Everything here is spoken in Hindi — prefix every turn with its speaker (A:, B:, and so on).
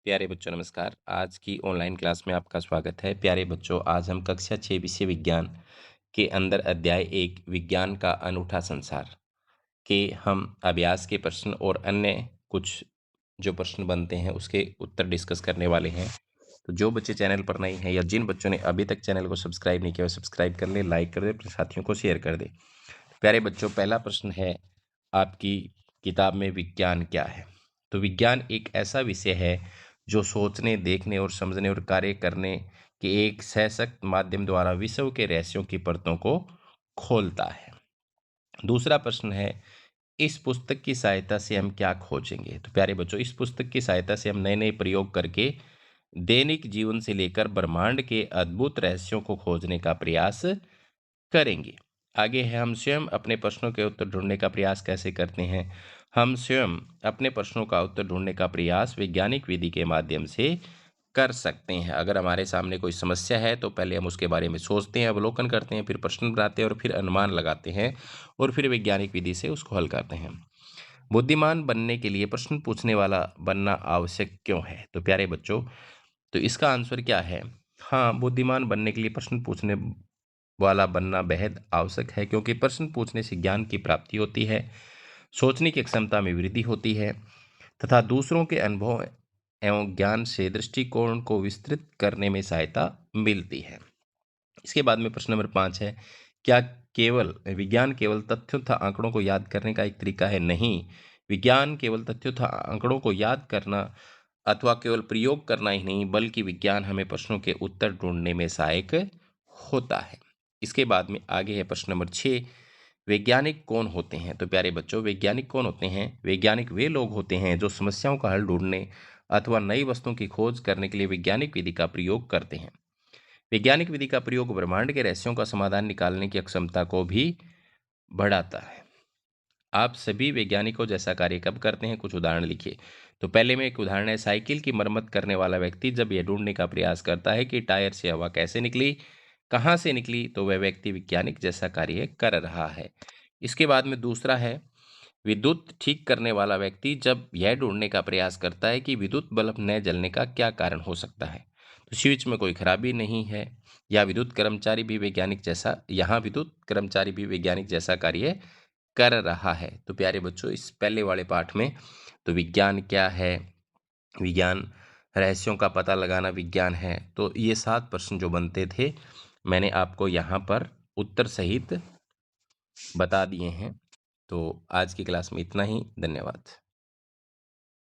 A: प्यारे बच्चों नमस्कार। आज की ऑनलाइन क्लास में आपका स्वागत है। प्यारे बच्चों, आज हम कक्षा 6 विषय विज्ञान के अंदर अध्याय 1 विज्ञान का अनूठा संसार के हम अभ्यास के प्रश्न और अन्य कुछ जो प्रश्न बनते हैं उसके उत्तर डिस्कस करने वाले हैं। तो जो बच्चे चैनल पर नए हैं या जिन बच्चों ने अभी तक चैनल को सब्सक्राइब नहीं किया, वो सब्सक्राइब कर ले, लाइक कर दे, अपने साथियों को शेयर कर दे। प्यारे बच्चों, पहला प्रश्न है आपकी किताब में विज्ञान क्या है? तो विज्ञान एक ऐसा विषय है जो सोचने, देखने और समझने और कार्य करने के एक सशक्त माध्यम द्वारा विश्व के रहस्यों की परतों को खोलता है। दूसरा प्रश्न है, इस पुस्तक की सहायता से हम क्या खोजेंगे? तो प्यारे बच्चों, इस पुस्तक की सहायता से हम नए नए प्रयोग करके दैनिक जीवन से लेकर ब्रह्मांड के अद्भुत रहस्यों को खोजने का प्रयास करेंगे। आगे है, हम स्वयं अपने प्रश्नों के उत्तर ढूंढने का प्रयास कैसे करते हैं? हम स्वयं अपने प्रश्नों का उत्तर ढूंढने का प्रयास वैज्ञानिक विधि के माध्यम से कर सकते हैं। अगर हमारे सामने कोई समस्या है तो पहले हम उसके बारे में सोचते हैं, अवलोकन करते हैं, फिर प्रश्न बनाते हैं और फिर अनुमान लगाते हैं और फिर वैज्ञानिक विधि से उसको हल करते हैं। बुद्धिमान बनने के लिए प्रश्न पूछने वाला बनना आवश्यक क्यों है? तो प्यारे बच्चों, तो इसका आंसर क्या है? हाँ, बुद्धिमान बनने के लिए प्रश्न पूछने वाला बनना बेहद आवश्यक है, क्योंकि प्रश्न पूछने से ज्ञान की प्राप्ति होती है, सोचने की क्षमता में वृद्धि होती है तथा दूसरों के अनुभव एवं ज्ञान से दृष्टिकोण को विस्तृत करने में सहायता मिलती है। इसके बाद में प्रश्न नंबर 5 है, क्या केवल विज्ञान केवल तथ्यों तथा आंकड़ों को याद करने का एक तरीका है? नहीं, विज्ञान केवल तथ्यों तथा आंकड़ों को याद करना अथवा केवल प्रयोग करना ही नहीं, बल्कि विज्ञान हमें प्रश्नों के उत्तर ढूंढने में सहायक होता है। इसके बाद में आगे है प्रश्न नंबर 6, वैज्ञानिक कौन होते हैं? तो प्यारे बच्चों, वैज्ञानिक कौन होते हैं? वैज्ञानिक वे लोग होते हैं जो समस्याओं का हल ढूंढने अथवा नई वस्तुओं की खोज करने के लिए वैज्ञानिक विधि का प्रयोग करते हैं। वैज्ञानिक विधि का प्रयोग ब्रह्मांड के रहस्यों का समाधान निकालने की क्षमता को भी बढ़ाता है। आप सभी वैज्ञानिकों जैसा कार्य कब करते हैं? कुछ उदाहरण लिखिए। तो पहले में एक उदाहरण है, साइकिल की मरम्मत करने वाला व्यक्ति जब यह ढूंढने का प्रयास करता है कि टायर से हवा कैसे निकली, कहाँ से निकली, तो वह व्यक्ति वैज्ञानिक जैसा कार्य कर रहा है। इसके बाद में दूसरा है, विद्युत ठीक करने वाला व्यक्ति जब यह ढूंढने का प्रयास करता है कि विद्युत बल्ब न जलने का क्या कारण हो सकता है। तो स्विच में कोई खराबी नहीं है, या विद्युत कर्मचारी भी वैज्ञानिक जैसा यहाँ विद्युत कर्मचारी भी वैज्ञानिक जैसा कार्य कर रहा है। तो प्यारे बच्चों, इस पहले वाले पाठ में तो विज्ञान क्या है, विज्ञान रहस्यों का पता लगाना विज्ञान है, तो ये 7 प्रश्न जो बनते थे मैंने आपको यहाँ पर उत्तर सहित बता दिए हैं। तो आज की क्लास में इतना ही। धन्यवाद।